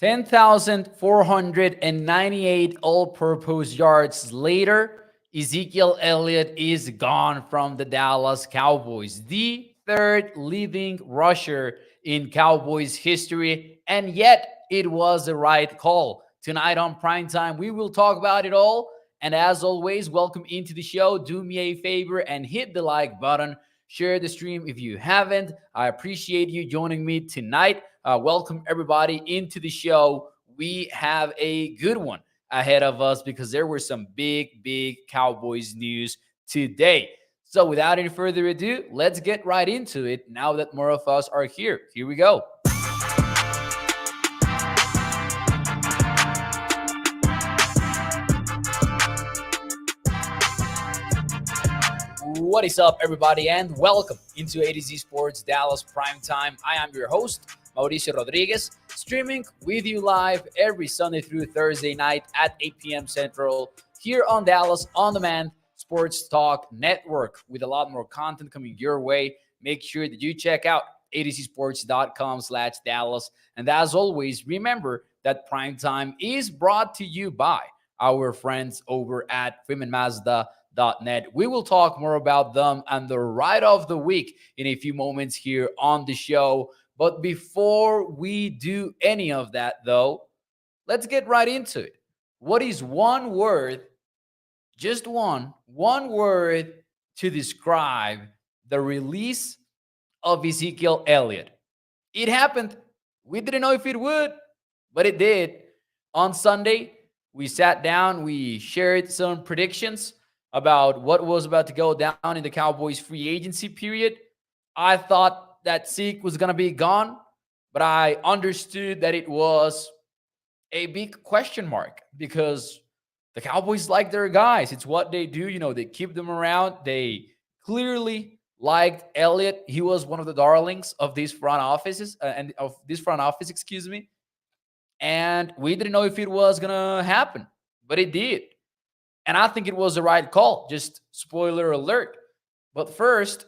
10,498 all-purpose yards later, Ezekiel Elliott is gone from the Dallas Cowboys, the third leading rusher in Cowboys history, and yet it was the right call. Tonight on Primetime, we will talk about it all. And as always, welcome into the show. Do me a favor and hit the like button. Share the stream if you haven't. I appreciate you joining me tonight. Welcome everybody into the show. We have a good one ahead of us because there were some big Cowboys news today. So without any further ado, let's get right into it now that more of us are here. Here we go. What is up, everybody, and welcome into A to Z Sports Dallas Primetime. I am your host, Mauricio Rodriguez, streaming with you live every Sunday through Thursday night at 8 p.m. Central here on Dallas On Demand Sports Talk Network with a lot more content coming your way. Make sure that you check out atozsports.com/Dallas. And as always, remember that Primetime is brought to you by our friends over at FreemanMazda.net. We will talk more about them and the ride of the week in a few moments here on the show. But before we do any of that, though, let's get right into it. What is one word, just one word to describe the release of Ezekiel Elliott? It happened. We didn't know if it would, but it did. On Sunday, we sat down, we shared some predictions about what was about to go down in the Cowboys free agency period. I thought that Zeke was going to be gone, but I understood that it was a big question mark because the Cowboys like their guys. It's what they do. You know, they keep them around. They clearly liked Elliott. He was one of the darlings of these front offices excuse me. And we didn't know if it was going to happen, but it did. And I think it was the right call. Just spoiler alert. But first,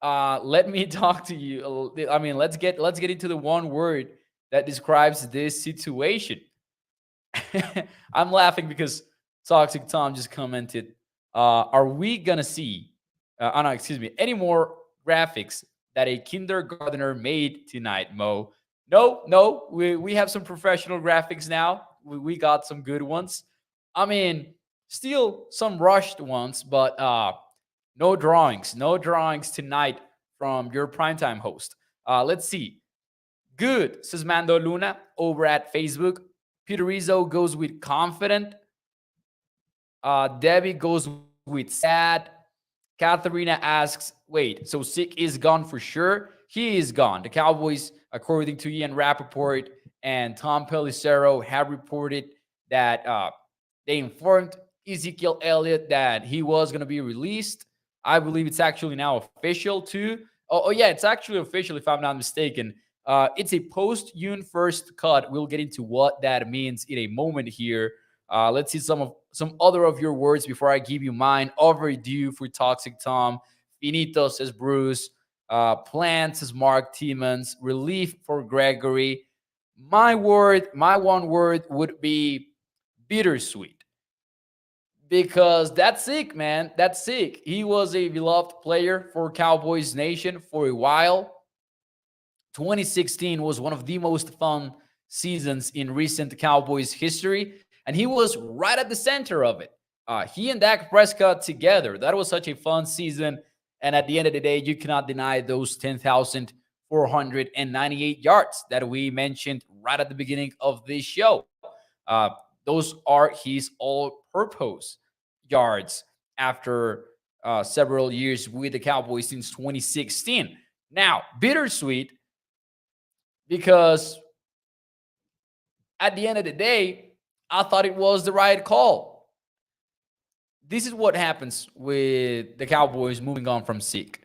let me talk to you. I mean, let's get into the one word that describes this situation. I'm laughing because Toxic Tom just commented, "Are we gonna see? No, excuse me. Any more graphics that a kindergartner made tonight, Mo?" No. We have some professional graphics now. We got some good ones. I mean, still some rushed ones, but no drawings tonight from your primetime host. Let's see. Good, says Mando Luna over at Facebook. Peter Rizzo goes with confident. Debbie goes with sad. Katharina asks, wait, so Zeke is gone for sure? He is gone. The Cowboys, according to Ian Rappaport and Tom Pelissero, have reported that they informed Ezekiel Elliott that he was going to be released. I believe it's actually now official too. Oh yeah, it's actually official if I'm not mistaken. It's a post-June 1st cut. We'll get into what that means in a moment here. Let's see some other of your words before I give you mine. Overdue for Toxic Tom. Finito, says Bruce. Plan, says Mark Timmons. Relief for Gregory. My one word would be bittersweet. Because that's Zeke, man. That's Zeke. He was a beloved player for Cowboys Nation for a while. 2016 was one of the most fun seasons in recent Cowboys history, and he was right at the center of it. He and Dak Prescott together, that was such a fun season, and at the end of the day, you cannot deny those 10,498 yards that we mentioned right at the beginning of this show. Those are his all-purpose yards after several years with the Cowboys since 2016. Now, bittersweet, because at the end of the day, I thought it was the right call. This is what happens with the Cowboys moving on from Zeke.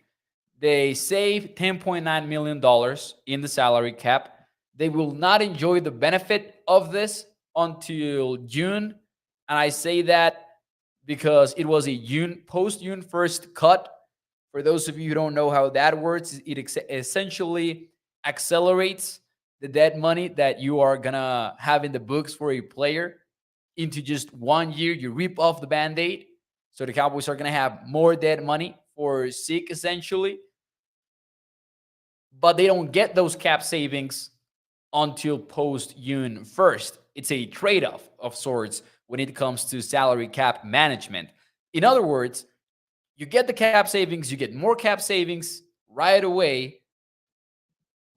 They save $10.9 million in the salary cap. They will not enjoy the benefit of this until June. And I say that because it was a post-June 1st cut. For those of you who don't know how that works, it essentially accelerates the dead money that you are gonna have in the books for a player into just 1 year. You rip off the band-aid. So the Cowboys are gonna have more dead money for Zeke essentially, but they don't get those cap savings until post June 1st. It's a trade-off of sorts when it comes to salary cap management. In other words, you get the cap savings, you get more cap savings right away,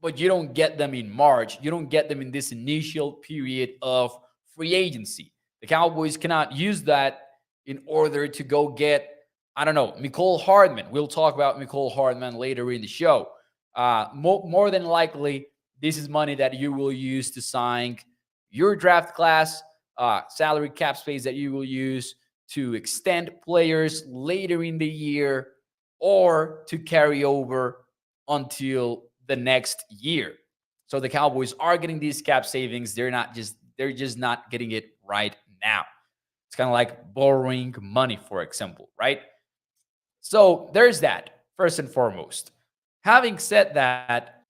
but you don't get them in March. You don't get them in this initial period of free agency. The Cowboys cannot use that in order to go get, I don't know, Mecole Hardman. We'll talk about Mecole Hardman later in the show. More than likely, this is money that you will use to sign your draft class, salary cap space that you will use to extend players later in the year or to carry over until the next year. So the Cowboys are getting these cap savings. They're just not getting it right now. It's kind of like borrowing money, for example, right? So there's that, first and foremost. Having said that,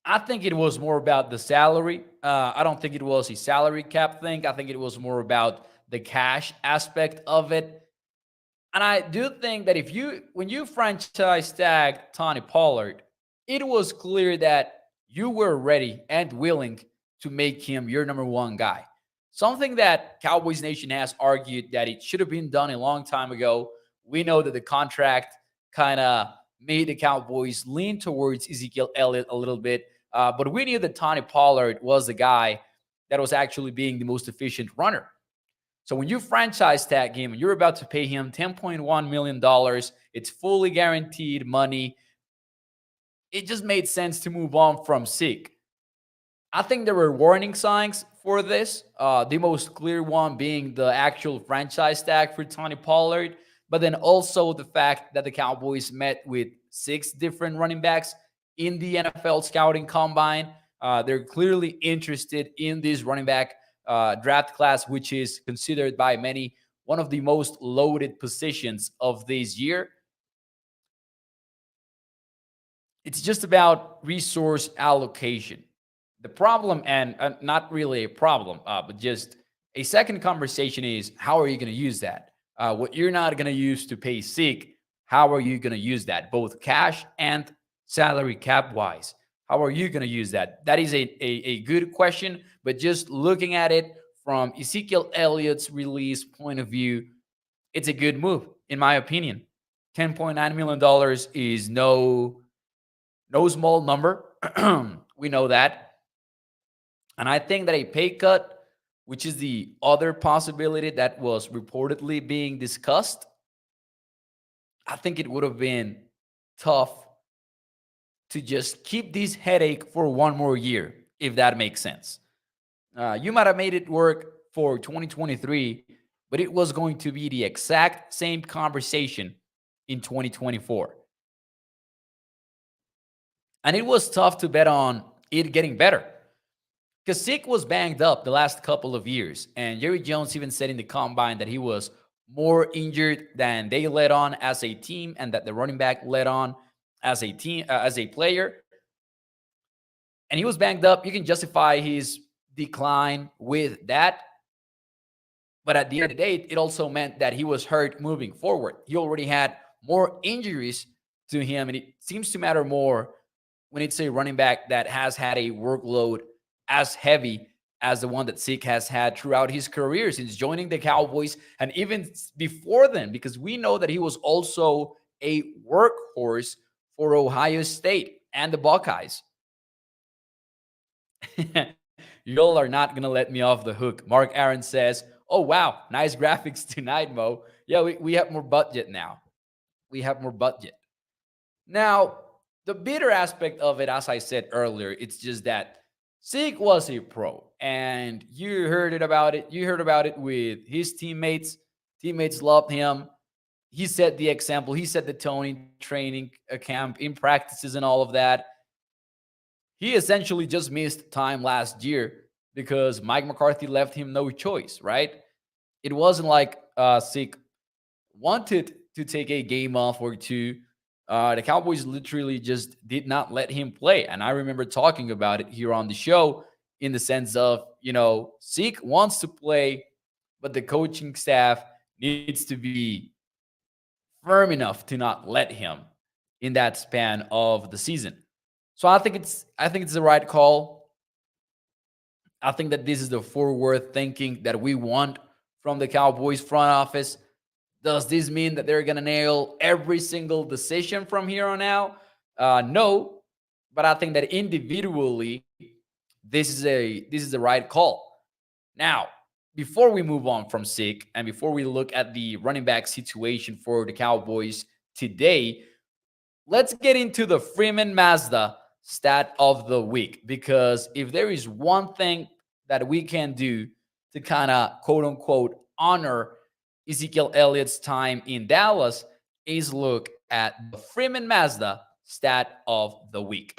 I think it was more about the salary. I don't think it was a salary cap thing. I think it was more about the cash aspect of it. And I do think that when you franchise tagged Tony Pollard, it was clear that you were ready and willing to make him your number one guy. Something that Cowboys Nation has argued that it should have been done a long time ago. We know that the contract kind of made the Cowboys lean towards Ezekiel Elliott a little bit. But we knew that Tony Pollard was the guy that was actually being the most efficient runner. So when you franchise tag him and you're about to pay him $10.1 million, it's fully guaranteed money. It just made sense to move on from Zeke. I think there were warning signs for this. The most clear one being the actual franchise tag for Tony Pollard, but then also the fact that the Cowboys met with 6 different running backs in the NFL scouting combine. They're clearly interested in this running back draft class, which is considered by many one of the most loaded positions of this year. It's just about resource allocation. The problem, and not really a problem, but just a second conversation is how are you going to use that? What you're not going to use to pay Zeke, how are you going to use that? Both cash and salary cap wise. How are you going to use that? That is a good question, but just looking at it from Ezekiel Elliott's release point of view, it's a good move, in my opinion. $10.9 million is no small number. We know that. And I think that a pay cut, which is the other possibility that was reportedly being discussed, I think it would have been tough to just keep this headache for one more year, if that makes sense. You might have made it work for 2023, but it was going to be the exact same conversation in 2024. And it was tough to bet on it getting better because Zeke was banged up the last couple of years. And Jerry Jones even said in the combine that he was more injured than they let on as a team and that the running back let on as a team, as a player. And he was banged up. You can justify his decline with that. But at the end of the day, it also meant that he was hurt moving forward. He already had more injuries to him. And it seems to matter more when it's a running back that has had a workload as heavy as the one that Zeke has had throughout his career since joining the Cowboys and even before then, because we know that he was also a workhorse for Ohio State and the Buckeyes. Y'all are not going to let me off the hook. Mark Aaron says, oh, wow, nice graphics tonight, Mo. Yeah, we have more budget now. We have more budget. Now, the bitter aspect of it, as I said earlier, it's just that Zeke was a pro, and you heard about it. You heard about it with his teammates. Teammates loved him. He set the example. He set the tone in training camp, in practices, and all of that. He essentially just missed time last year because Mike McCarthy left him no choice, right? It wasn't like Zeke wanted to take a game off or two. The Cowboys literally just did not let him play. And I remember talking about it here on the show in the sense of, Zeke wants to play, but the coaching staff needs to be firm enough to not let him in that span of the season. So I think it's the right call. I think that this is the forward thinking that we want from the Cowboys front office. Does this mean that they're going to nail every single decision from here on out? No, but I think that individually, this is the right call. Now, before we move on from Zeke and before we look at the running back situation for the Cowboys today, let's get into the Freeman Mazda stat of the week. Because if there is one thing that we can do to kind of quote unquote honor Ezekiel Elliott's time in Dallas, is look at the Freeman Mazda stat of the week.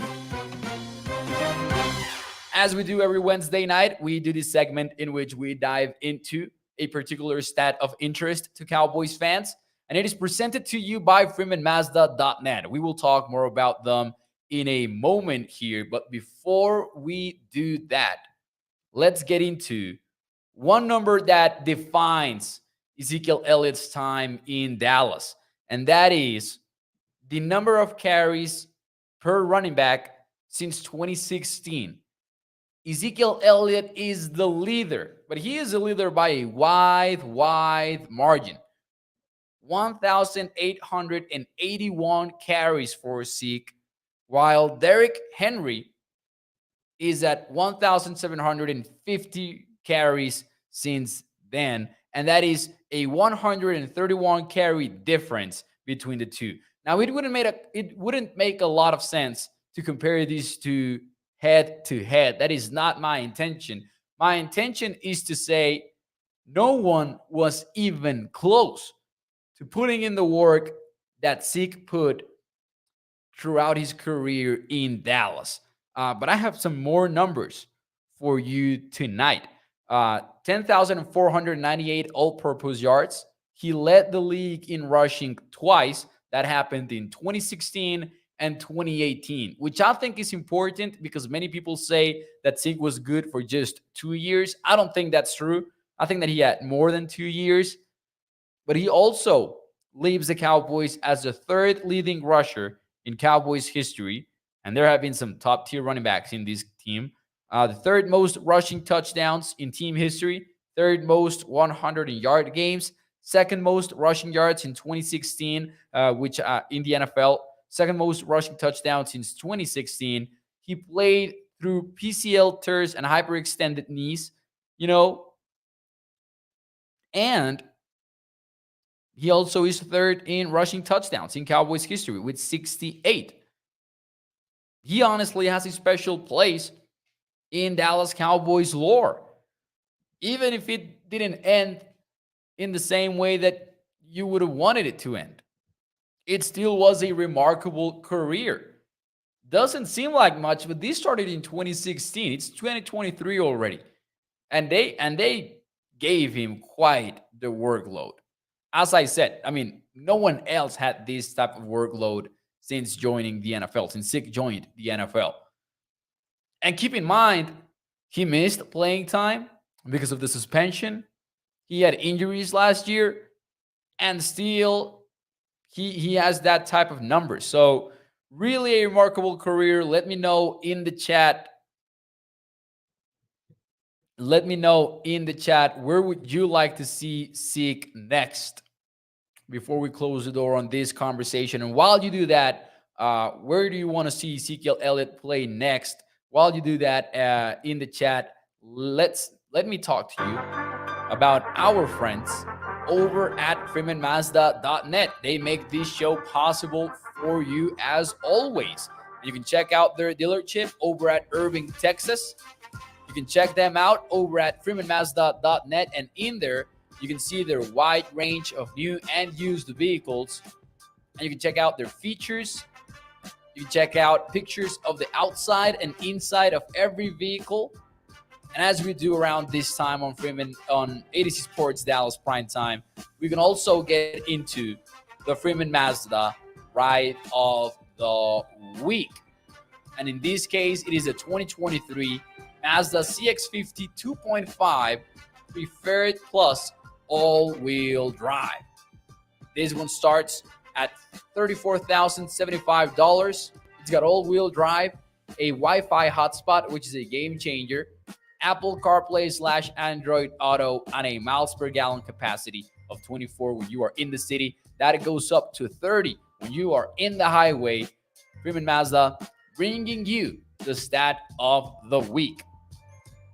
As we do every Wednesday night, we do this segment in which we dive into a particular stat of interest to Cowboys fans, and it is presented to you by FreemanMazda.net. We will talk more about them in a moment here, but before we do that, let's get into one number that defines Ezekiel Elliott's time in Dallas, and that is the number of carries per running back since 2016. Ezekiel Elliott is the leader, but he is a leader by a wide margin. 1,881 carries for Zeke, while Derrick Henry is at 1,750 carries since then. And that is a 131 carry difference between the two. Now, it wouldn't make a lot of sense to compare these two head to head. That is not my intention. My intention is to say no one was even close to putting in the work that Zeke put throughout his career in Dallas. But I have some more numbers for you tonight. 10,498 all-purpose yards. He led the league in rushing twice. That happened in 2016 and 2018, which I think is important because many people say that Zeke was good for just 2 years. I don't think that's true. I think that he had more than 2 years, but he also leaves the Cowboys as the third leading rusher in Cowboys history. And there have been some top tier running backs in this team. The third most rushing touchdowns in team history, third most 100-yard games, second most rushing yards in 2016, which in the NFL, second most rushing touchdowns since 2016. He played through PCL tears and hyperextended knees, and he also is third in rushing touchdowns in Cowboys history with 68. He honestly has a special place in Dallas Cowboys lore, even if it didn't end in the same way that you would have wanted it to end. It still was a remarkable career. Doesn't seem like much, but this started in 2016. It's 2023 already. And they gave him quite the workload. As I said, no one else had this type of workload since joining the NFL, since Zeke joined the NFL. And keep in mind, he missed playing time because of the suspension. He had injuries last year, and still he has that type of number. So really a remarkable career. Let me know in the chat. Where would you like to see Zeke next before we close the door on this conversation? And while you do that, where do you want to see Ezekiel Elliott play next? While you do that in the chat, let me talk to you about our friends over at FreemanMazda.net. They make this show possible for you as always. You can check out their dealership over at Irving, Texas. You can check them out over at FreemanMazda.net, and in there, you can see their wide range of new and used vehicles, and you can check out their features. You can check out pictures of the outside and inside of every vehicle. And as we do around this time on ADC Sports Dallas Prime Time, we can also get into the Freeman Mazda ride of the week. And in this case, it is a 2023 Mazda CX-50 2.5 Preferred Plus all-wheel drive. This one starts at $34,075. It's got all-wheel drive, a Wi-Fi hotspot, which is a game changer, Apple CarPlay / Android Auto, and a miles per gallon capacity of 24 when you are in the city. That goes up to 30 when you are in the highway. Freeman Mazda bringing you the stat of the week.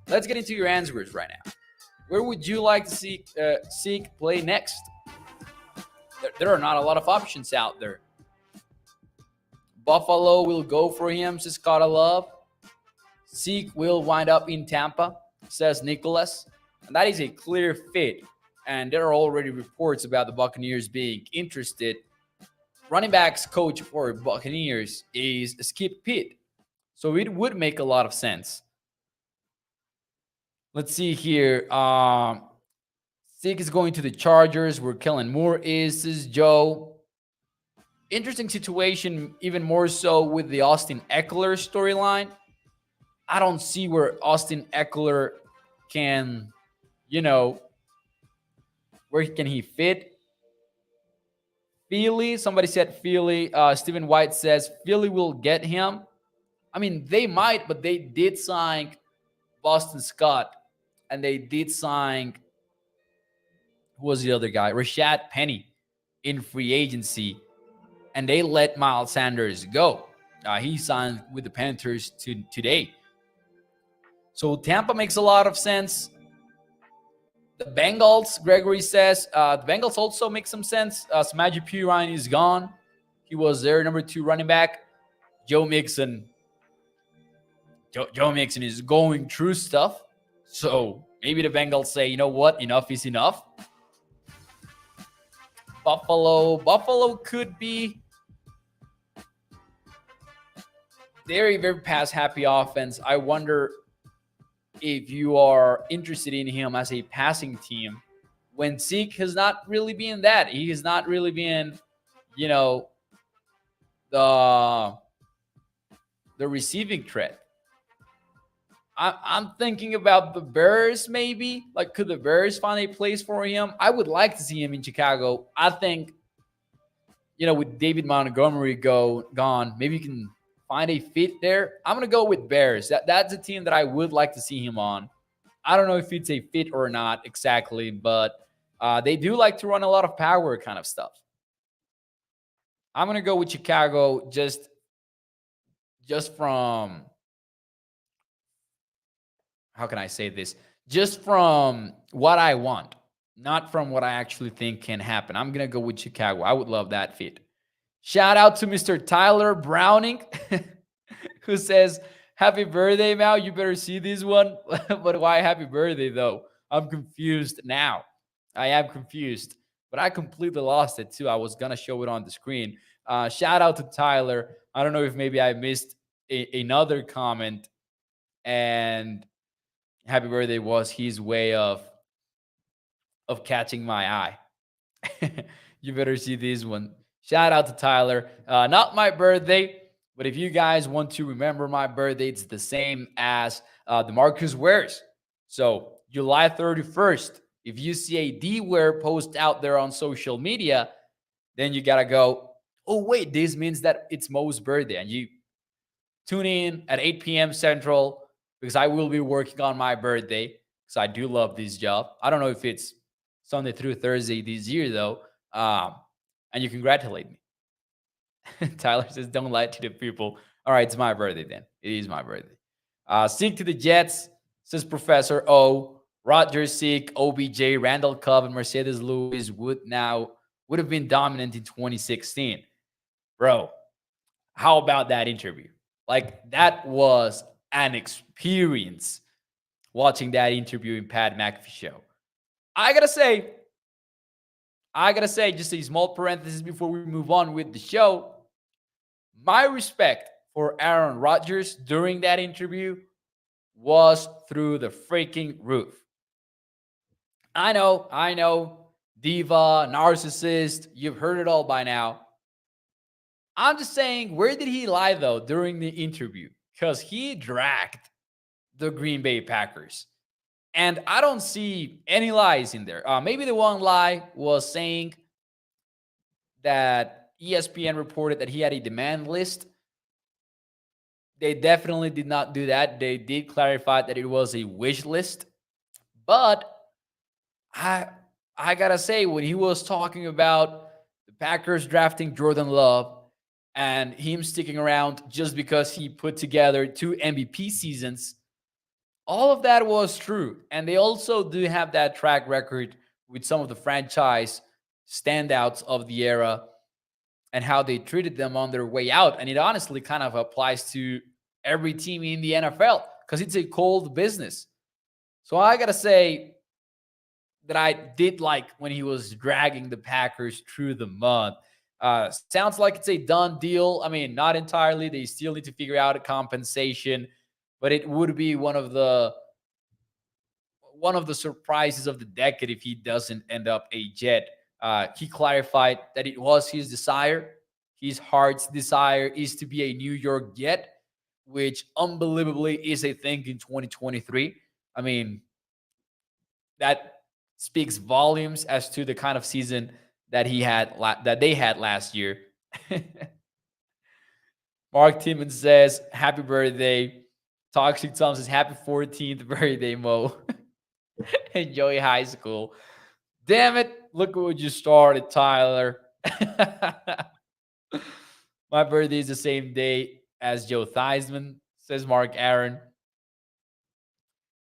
Let's get into your answers right now. Where would you like to see Zeke play next? There are not a lot of options out there. Buffalo will go for him, says Carter Love. Zeke will wind up in Tampa, says Nicholas. And that is a clear fit. And there are already reports about the Buccaneers being interested. Running backs coach for Buccaneers is Skip Pitt. So it would make a lot of sense. Let's see here. Zeke is going to the Chargers, where Kellen Moore is. This is Joe. Interesting situation, even more so with the Austin Eckler storyline. I don't see where Austin Eckler can, where can he fit? Philly, somebody said Philly. Stephen White says Philly will get him. I mean, they might, but they did sign Boston Scott, and they did sign, who was the other guy? Rashad Penny in free agency, and they let Miles Sanders go. He signed with the Panthers today. So Tampa makes a lot of sense. The Bengals, Gregory says, the Bengals also make some sense. Samaje Perine is gone. He was their number 2 running back. Joe Mixon is going through stuff. So maybe the Bengals say, you know what? Enough is enough. Buffalo could be very, very pass-happy offense. I wonder if you are interested in him as a passing team when Zeke has not really been that. He has not really been, the receiving threat. I'm thinking about the Bears maybe. Like, could the Bears find a place for him? I would like to see him in Chicago. I think, with David Montgomery gone, maybe you can find a fit there. I'm going to go with Bears. That's a team that I would like to see him on. I don't know if it's a fit or not exactly, but they do like to run a lot of power kind of stuff. I'm going to go with Chicago just from, how can I say this? Just from what I want, not from what I actually think can happen. I'm going to go with Chicago. I would love that fit. Shout out to Mr. Tyler Browning, who says, happy birthday, Mal. You better see this one. But why happy birthday, though? I'm confused now. I am confused. But I completely lost it, too. I was going to show it on the screen. Shout out to Tyler. I don't know if maybe I missed another comment. And happy birthday was his way of catching my eye. You better see this one. Shout out to Tyler. Not my birthday, but if you guys want to remember my birthday, it's the same as DeMarcus Ware's. So July 31st, if you see a D-Ware post out there on social media, then you got to go, oh, wait, this means that it's Mo's birthday. And you tune in at 8 p.m. Central, because I will be working on my birthday, because I do love this job. I don't know if it's Sunday through Thursday this year, though. And you congratulate me. Tyler says, don't lie to the people. All right, it's my birthday then. It is my birthday. Zeke to the Jets, says Professor O. Rodgers, Zeke, OBJ, Randall Cobb, and Mercedes Lewis would have been dominant in 2016. Bro, how about that interview? Like, that was an experience watching that interview in Pat McAfee show. I gotta say, just a small parenthesis before we move on with the show. My respect for Aaron Rodgers during that interview was through the freaking roof. I know, diva, narcissist, you've heard it all by now. I'm just saying, where did he lie though during the interview? Because he dragged the Green Bay Packers. And I don't see any lies in there. Maybe the one lie was saying that ESPN reported that he had a demand list. They definitely did not do that. They did clarify that it was a wish list. But I I gotta say, when he was talking about the Packers drafting Jordan Love and him sticking around just because he put together two MVP seasons, all of that was true. And they also do have that track record with some of the franchise standouts of the era and how they treated them on their way out. And it honestly kind of applies to every team in the NFL because it's a cold business. So I got to say that I did like when he was dragging the Packers through the mud. Sounds like it's a done deal. I mean, not entirely. They still need to figure out a compensation, but it would be one of the surprises of the decade if he doesn't end up a Jet. He clarified that it was his desire. His heart's desire is to be a New York Jet, which unbelievably is a thing in 2023. I mean, that speaks volumes as to the kind of season that that they had last year. Mark Timmons says, "Happy birthday." Toxic Tom says, "Happy 14th birthday, Mo." Enjoy high school. Damn it. Look what you started, Tyler. My birthday is the same day as Joe Theismann, says Mark Aaron.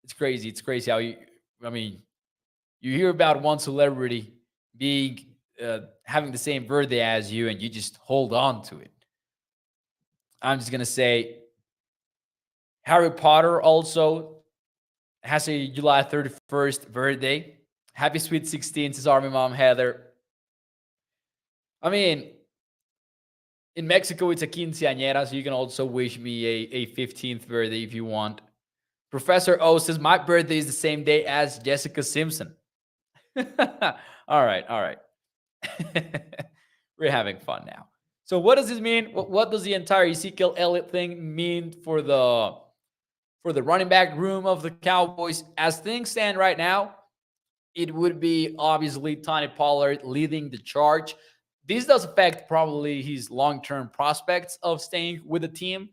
It's crazy. It's crazy how I mean, you hear about one celebrity being, having the same birthday as you and you just hold on to it. I'm just going to say Harry Potter also has a July 31st birthday. Happy Sweet 16 says Army Mom Heather. I mean, in Mexico, it's a quinceañera, so you can also wish me a 15th birthday if you want. Professor O says, my birthday is the same day as Jessica Simpson. All right, all right. We're having fun now. So what does this mean? What does the entire Ezekiel Elliott thing mean for the running back room of the Cowboys? As things stand right now, it would be obviously Tony Pollard leading the charge. This does affect probably his long-term prospects of staying with the team.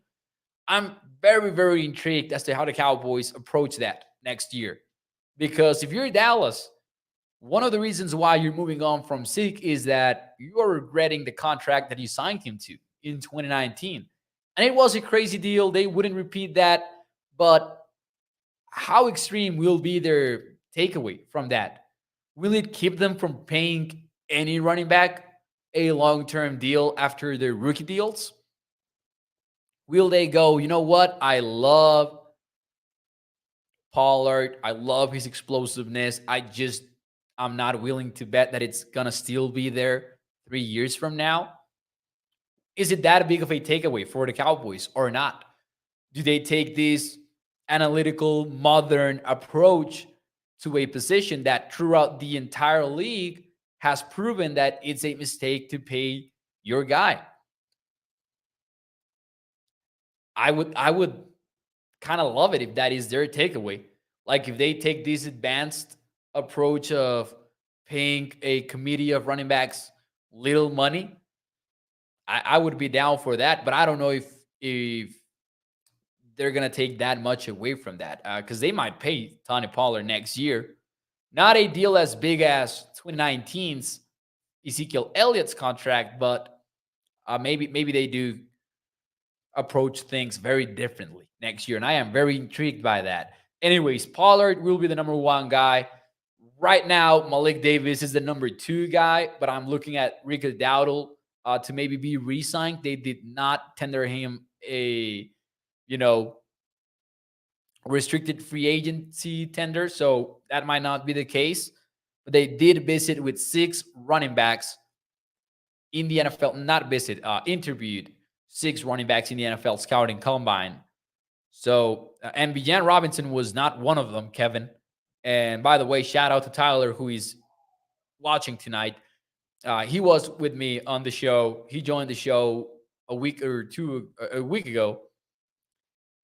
I'm very, very intrigued as to how the Cowboys approach that next year. Because if you're Dallas, one of the reasons why you're moving on from Zeke is that you are regretting the contract that you signed him to in 2019. And it was a crazy deal. They wouldn't repeat that. But how extreme will be their takeaway from that? Will it keep them from paying any running back a long-term deal after their rookie deals? Will they go, you know what? I love Pollard. I love his explosiveness. I'm not willing to bet that it's going to still be there 3 years from now. Is it that big of a takeaway for the Cowboys or not? Do they take this analytical, modern approach to a position that throughout the entire league has proven that it's a mistake to pay your guy? I would kind of love it if that is their takeaway. Like if they take this advanced approach of paying a committee of running backs little money, I would be down for that. But I don't know if they're gonna take that much away from that because they might pay Tony Pollard next year. Not a deal as big as 2019's Ezekiel Elliott's contract, but maybe they do approach things very differently next year. And I am very intrigued by that. Anyways, Pollard will be the number one guy. Right now, Malik Davis is the number two guy, but I'm looking at Rico Dowdle to maybe be re-signed. They did not tender him a, restricted free agency tender, so that might not be the case. But they did visit with 6 running backs in the NFL, not visit, interviewed 6 running backs in the NFL scouting combine. So, and Bijan Robinson was not one of them, Kevin. And by the way, shout out to Tyler, who is watching tonight. He was with me on the show. He joined the show a week or two a week ago,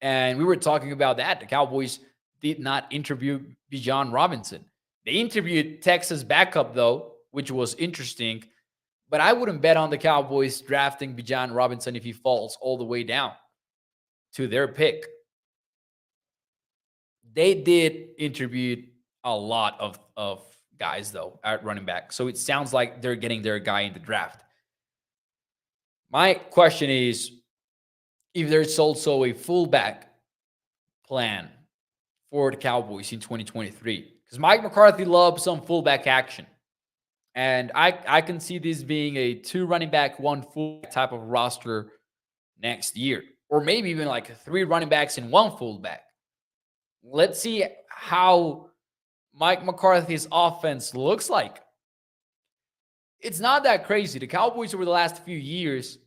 and we were talking about that. The Cowboys did not interview Bijan Robinson. They interviewed Texas backup though, which was interesting. But I wouldn't bet on the Cowboys drafting Bijan Robinson if he falls all the way down to their pick. They did interview a lot of guys though at running back. So it sounds like they're getting their guy in the draft. My question is if there's also a fullback plan for the Cowboys in 2023. Because Mike McCarthy loves some fullback action. And I can see this being a two running back, one fullback type of roster next year. Or maybe even like three running backs and one fullback. Let's see how Mike McCarthy's offense looks like. It's not that crazy. The Cowboys over the last few years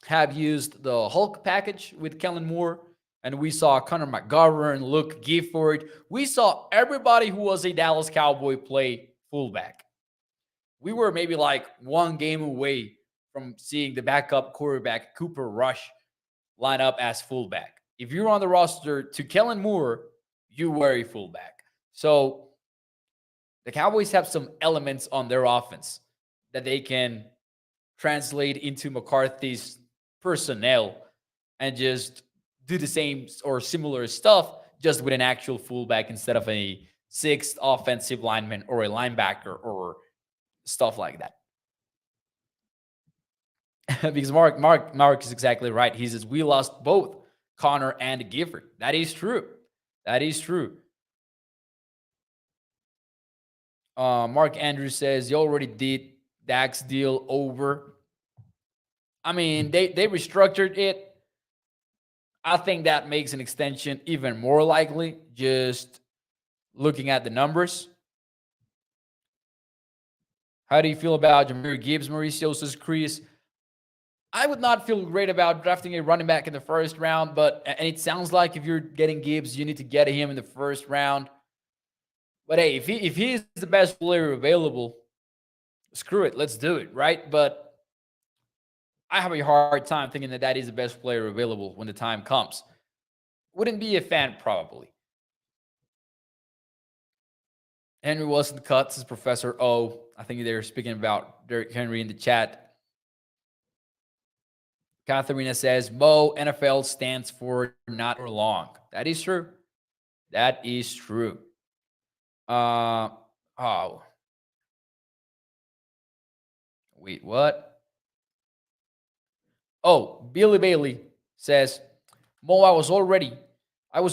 have used the Hulk package with Kellen Moore, and we saw Connor McGovern, Luke Gifford. We saw everybody who was a Dallas Cowboy play fullback. We were maybe like one game away from seeing the backup quarterback Cooper Rush line up as fullback. If you're on the roster to Kellen Moore, you were a fullback. So the Cowboys have some elements on their offense that they can translate into McCarthy's personnel and just do the same or similar stuff just with an actual fullback instead of a sixth offensive lineman or a linebacker or stuff like that. Because Mark is exactly right. He says we lost both Connor and Gifford. That is true. That is true. Mark Andrews says you already did Dak's deal over. I mean, they restructured it. I think that makes an extension even more likely, just looking at the numbers. How do you feel about Jahmyr Gibbs, Mauricio? Says Chris. I would not feel great about drafting a running back in the first round, and it sounds like if you're getting Gibbs, you need to get him in the first round. But hey, if he is the best player available, screw it, let's do it, right? But I have a hard time thinking that is the best player available when the time comes. Wouldn't be a fan, probably. Henry wasn't cut, says Professor O. I think they're speaking about Derrick Henry in the chat. Katharina says, Mo, NFL stands for not for long. That is true. That is true. Oh. Wait, what? Oh, Billy Bailey says, Mo, I was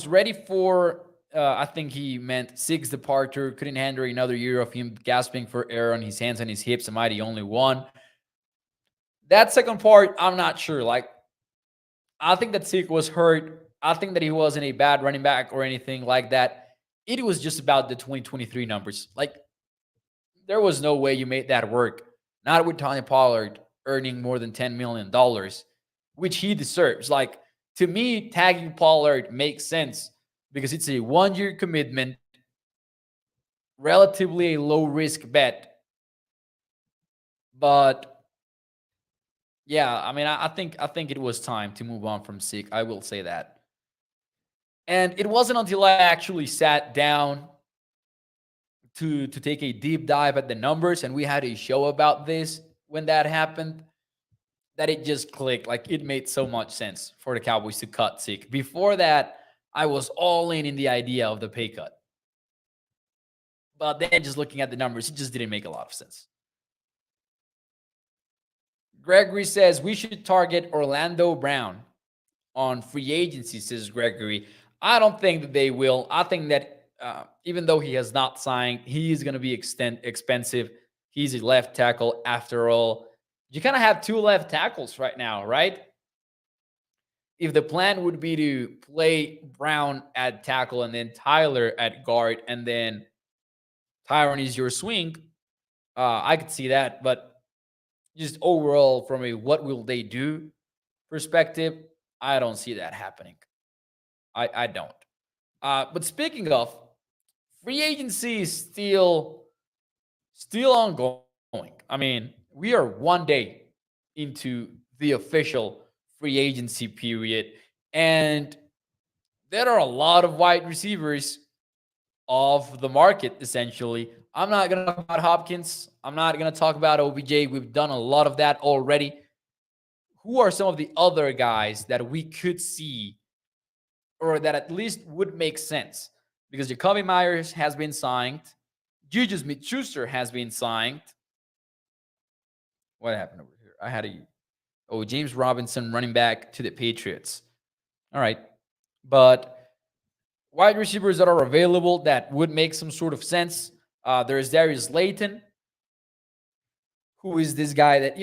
ready for, I think he meant Zeke's departure. Couldn't handle another year of him gasping for air on his hands and his hips. Am I the only one? That second part, I'm not sure. Like, I think that Zeke was hurt. I think that he wasn't a bad running back or anything like that. It was just about the 2023 numbers. Like, there was no way you made that work. Not with Tony Pollard earning more than $10 million, which he deserves. Like, to me, tagging Pollard makes sense because it's a 1-year commitment, relatively a low-risk bet. But yeah, I mean, I think it was time to move on from Zeke. I will say that. And it wasn't until I actually sat down to take a deep dive at the numbers, and we had a show about this when that happened, that it just clicked. Like, it made so much sense for the Cowboys to cut Zeke. Before that, I was all in the idea of the pay cut. But then just looking at the numbers, it just didn't make a lot of sense. Gregory says we should target Orlando Brown on free agency, says Gregory. I don't think that they will. I think that even though he has not signed, he is going to be expensive. He's a left tackle after all. You kind of have two left tackles right now, right? If the plan would be to play Brown at tackle and then Tyler at guard and then Tyron is your swing, I could see that. But just overall, from a what will they do perspective, I don't see that happening. I don't. But speaking of, free agency is still ongoing. I mean, we are one day into the official free agency period. And there are a lot of wide receivers of the market, essentially. I'm not going to talk about Hopkins. I'm not going to talk about OBJ. We've done a lot of that already. Who are some of the other guys that we could see or that at least would make sense? Because Jacoby Myers has been signed. Juju Smith-Schuster has been signed. What happened over here? I had James Robinson running back to the Patriots. All right. But wide receivers that are available that would make some sort of sense. There's Darius Slayton, who is this guy that,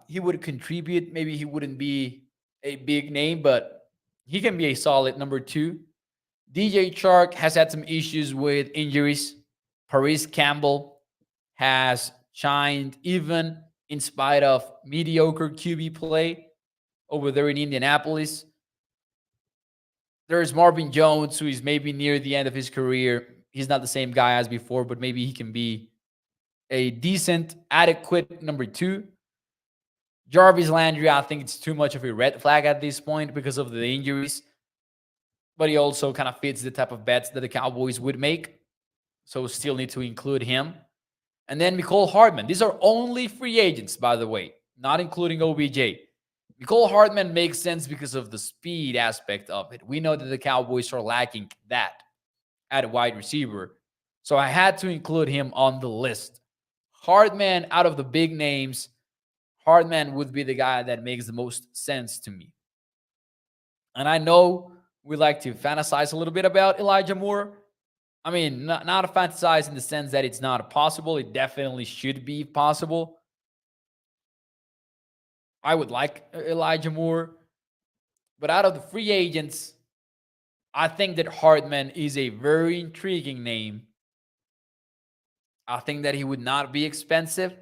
he would contribute. Maybe he wouldn't be a big name, but he can be a solid number 2. DJ Chark has had some issues with injuries. Paris Campbell has shined even in spite of mediocre QB play over there in Indianapolis. There's Marvin Jones, who is maybe near the end of his career. He's not the same guy as before, but maybe he can be a decent, adequate number 2. Jarvis Landry, I think it's too much of a red flag at this point because of the injuries. But he also kind of fits the type of bets that the Cowboys would make. So still need to include him. And then Mecole Hardman. These are only free agents, by the way, not including OBJ. Mecole Hardman makes sense because of the speed aspect of it. We know that the Cowboys are lacking that at wide receiver. So I had to include him on the list. Hardman, out of the big names, Hardman would be the guy that makes the most sense to me. And I know we like to fantasize a little bit about Elijah Moore. I mean, not a fantasize in the sense that it's not possible. It definitely should be possible. I would like Elijah Moore. But out of the free agents, I think that Hardman is a very intriguing name. I think that he would not be expensive.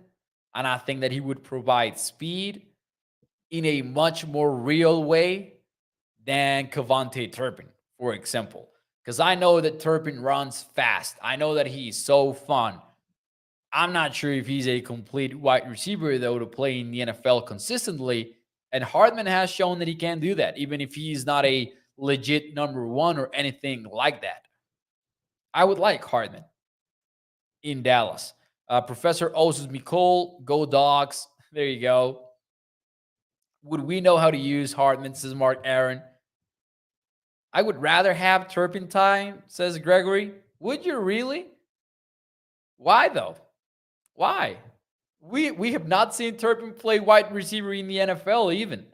And I think that he would provide speed in a much more real way than KaVontae Turpin, for example. Because I know that Turpin runs fast. I know that he's so fun. I'm not sure if he's a complete wide receiver, though, to play in the NFL consistently. And Hardman has shown that he can do that, even if he's not a legit number 1 or anything like that. I would like Hardman in Dallas. Professor Osus Mecole, go Dogs. There you go. Would we know how to use Hardman, says Mark Aaron? I would rather have Turpentine, says Gregory. Would you really? Why, though? Why? We have not seen Turpin play wide receiver in the NFL even.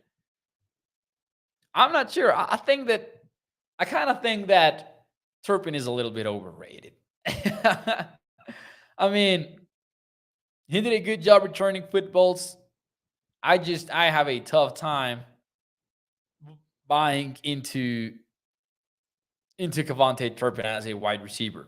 I'm not sure. I kind of think that Turpin is a little bit overrated. I mean, he did a good job returning footballs. I have a tough time buying into KaVontae Turpin as a wide receiver.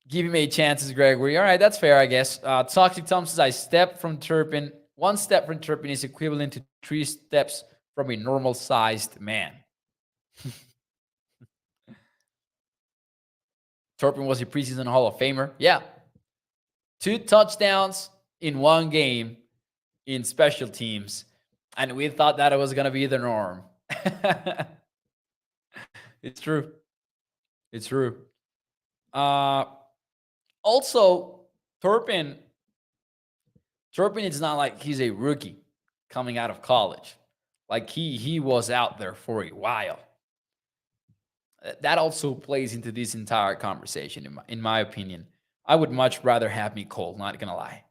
Give him a chance, Gregory. All right, that's fair, I guess. Toxic Tom says, I step from Turpin. 1 step from Turpin is equivalent to 3 steps from a normal-sized man. Turpin was a preseason Hall of Famer. Yeah. 2 touchdowns in 1 game in special teams. And we thought that it was going to be the norm. It's true. It's true. Also, Turpin, it's not like he's a rookie coming out of college. Like he was out there for a while. That also plays into this entire conversation, in my opinion. I would much rather have Mecole, not gonna lie.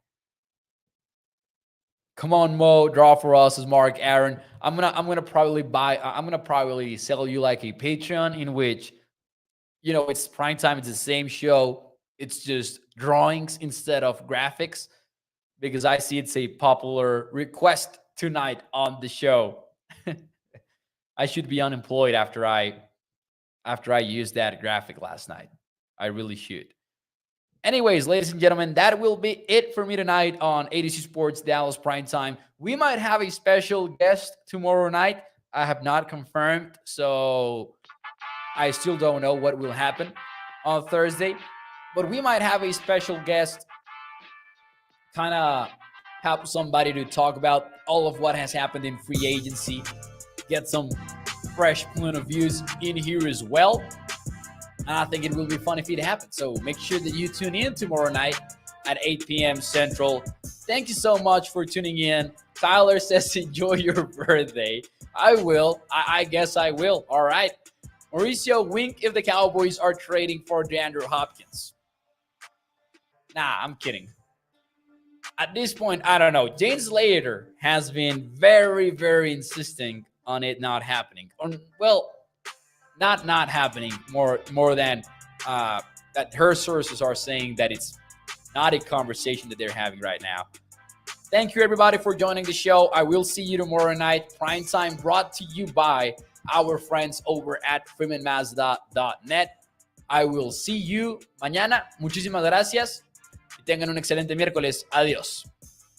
Come on, Mo, draw for us, as Mark Aaron. I'm gonna probably sell you like a Patreon in which, it's prime time. It's the same show. It's just drawings instead of graphics, because I see it's a popular request tonight on the show. I should be unemployed after I used that graphic last night. I really should. Anyways, ladies and gentlemen, that will be it for me tonight on ADC Sports Dallas Primetime. We might have a special guest tomorrow night. I have not confirmed, so I still don't know what will happen on Thursday. But we might have a special guest kind of have somebody to talk about all of what has happened in free agency, get some fresh point of views in here as well. And I think it will be fun if it happens. So make sure that you tune in tomorrow night at 8 p.m. Central. Thank you so much for tuning in. Tyler says, enjoy your birthday. I will. I guess I will. All right. Mauricio, wink if the Cowboys are trading for DeAndre Hopkins. Nah, I'm kidding. At this point, I don't know. James Slater has been very, very insisting on it not happening. Well, not happening. More than that, her sources are saying that it's not a conversation that they're having right now. Thank you, everybody, for joining the show. I will see you tomorrow night. Prime time brought to you by our friends over at freemanmazda.net. I will see you mañana. Muchísimas gracias. Y tengan un excelente miércoles. Adiós.